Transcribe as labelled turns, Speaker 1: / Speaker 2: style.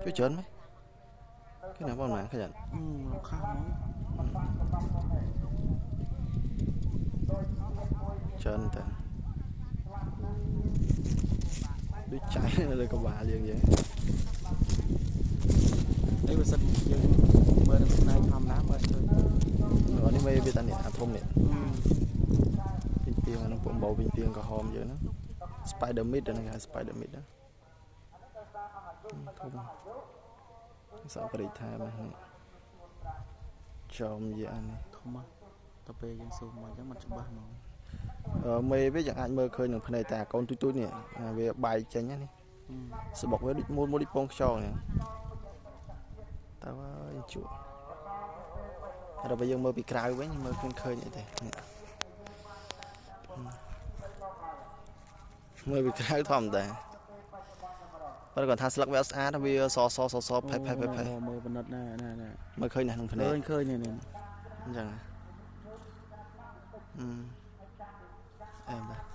Speaker 1: ជួយច្រើនไหมគេណាបងណាឃើញអត់
Speaker 2: ខាស់ហ្មង
Speaker 1: ច្រើនតើដូចចៃលើក្បាលយើងចឹង
Speaker 2: អីបើសិនយើងមើលនៅផ្នែកធម្មតាមើលឃើញ
Speaker 1: នេះមេវាតានេះអាធំនេះពីពីងអានោះពួកបោពីពីងក្រហមយើងហ្នឹង Spider Meat ហ្នឹងគេហៅ Spider Meat ណាធំសាប់ប្រិយថាហ្នឹងចំយ៉ាងនេះ
Speaker 2: ធំទៅពេលយើងស៊ូមមកអញ្ចឹងมันច្បាស់ហ្មង
Speaker 1: មេវាយ៉ាងអាចមើលឃើញនឹងភ្នែកតែកូនទូចៗនេះវាបែកចេញណានេះស្បុកវាដូចមូលដូចពងខ្យងហ្នឹងតើហើយជក់ហើយដល់ពេលយើងមើលពីក្រៅវិញមើលឃើញអីទេមើលពីក្រៅធម្មតាបើគាត់ថាស្លឹកវាស្អាតវាសផេះ
Speaker 2: មើលបណ្ឌិតណា
Speaker 1: មើលឃើញណាក្នុងភ្នែក
Speaker 2: ឃើញនេះ
Speaker 1: អញ្ចឹងអឺបាទ